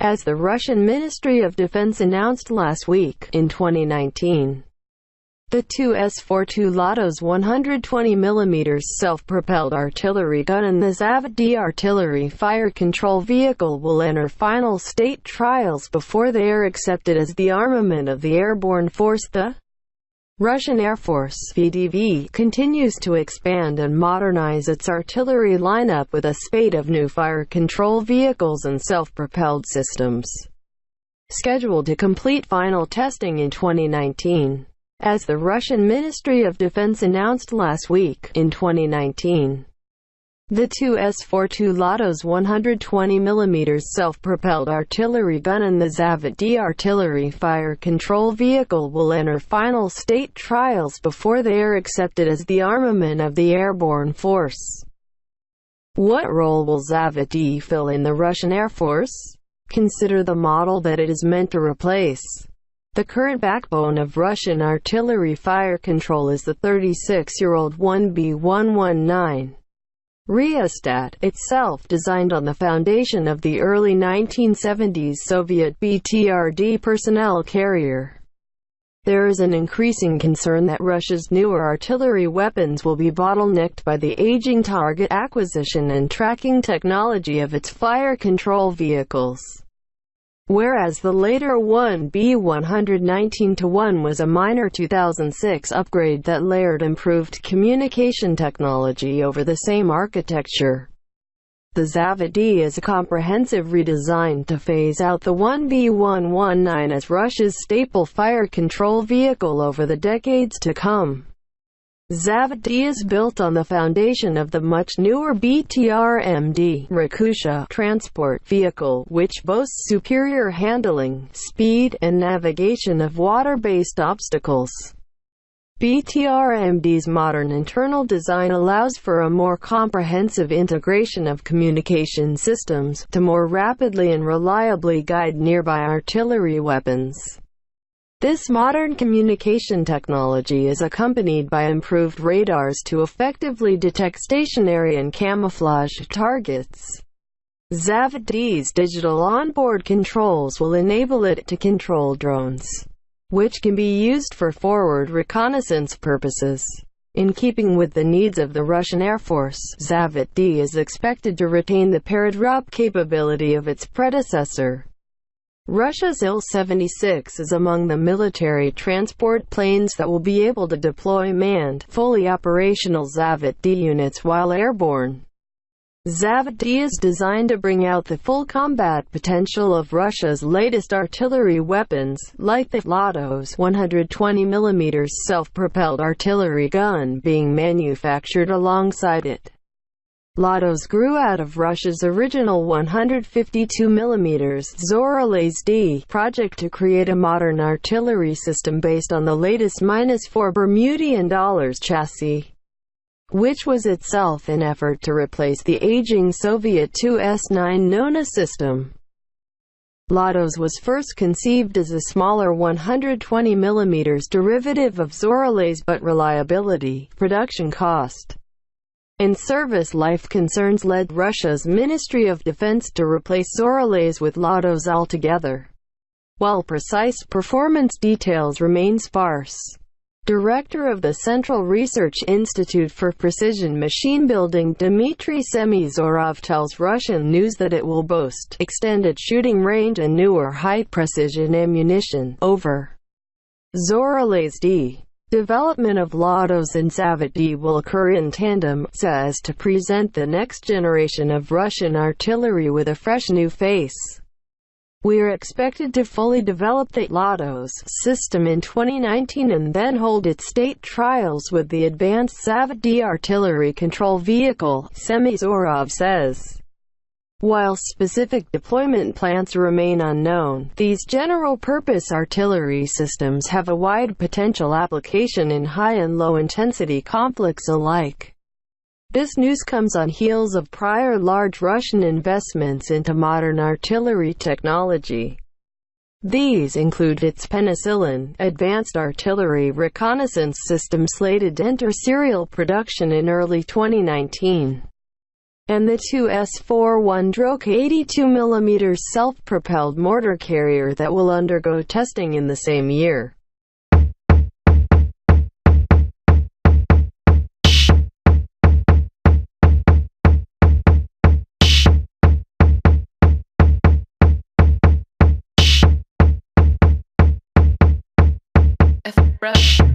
as the Russian Ministry of Defense announced last week. In 2019, the two S-42 Latos 120mm self-propelled artillery gun and the Zavod-D artillery fire control vehicle will enter final state trials before they are accepted as the armament of the airborne force. The Russian Air Force (VDV) continues to expand and modernize its artillery lineup with a spate of new fire control vehicles and self-propelled systems, scheduled to complete final testing in 2019. As the Russian Ministry of Defense announced last week. In 2019, the two S-42 Latos 120mm self-propelled artillery gun and the Zavod-D artillery fire control vehicle will enter final state trials before they are accepted as the armament of the airborne force. What role will Zavod-D fill in the Russian Air Force? Consider the model that it is meant to replace. The current backbone of Russian artillery fire control is the 36-year-old 1B119 Rheostat, itself designed on the foundation of the early 1970s Soviet BTRD personnel carrier. There is an increasing concern that Russia's newer artillery weapons will be bottlenecked by the aging target acquisition and tracking technology of its fire control vehicles. Whereas the later 1B119-1 was a minor 2006 upgrade that layered improved communication technology over the same architecture, the Zavod-D is a comprehensive redesign to phase out the 1B119 as Russia's staple fire control vehicle over the decades to come. Zavod-D is built on the foundation of the much newer BTR-MD Rakusha transport vehicle, which boasts superior handling, speed, and navigation of water-based obstacles. BTR-MD's modern internal design allows for a more comprehensive integration of communication systems, to more rapidly and reliably guide nearby artillery weapons. This modern communication technology is accompanied by improved radars to effectively detect stationary and camouflage targets. Zavod-D's digital onboard controls will enable it to control drones, which can be used for forward reconnaissance purposes. In keeping with the needs of the Russian Air Force, Zavod-D is expected to retain the paradrap capability of its predecessor. Russia's Il-76 is among the military transport planes that will be able to deploy manned, fully operational Zavod-D units while airborne. Zavod-D is designed to bring out the full combat potential of Russia's latest artillery weapons, like the Latos 120mm self-propelled artillery gun being manufactured alongside it. Latos grew out of Russia's original 152mm Zoralez-D project to create a modern artillery system based on the latest -4 Bermudian dollars chassis, which was itself an effort to replace the aging Soviet Tu-S9 Nona system. Latos was first conceived as a smaller 120mm derivative of Zoralez, but reliability, production cost, and service life concerns led Russia's Ministry of Defense to replace Zoralez with Latos altogether, while precise performance details remain sparse. Director of the Central Research Institute for Precision Machine Building Dmitry Semizorov tells Russian News that it will boast extended shooting range and newer high-precision ammunition over Zoralez-D. Development of Latos and Zavod-D will occur in tandem, so as to present the next generation of Russian artillery with a fresh new face. We are expected to fully develop the Latos system in 2019 and then hold its state trials with the advanced Zavod-D artillery control vehicle, Semizorov says. While specific deployment plans remain unknown, these general-purpose artillery systems have a wide potential application in high and low-intensity conflicts alike. This news comes on heels of prior large Russian investments into modern artillery technology. These include its Penicillin advanced artillery reconnaissance system slated to enter serial production in early 2019. and the 2S-41 Drok 82mm self-propelled mortar carrier that will undergo testing in the same year. F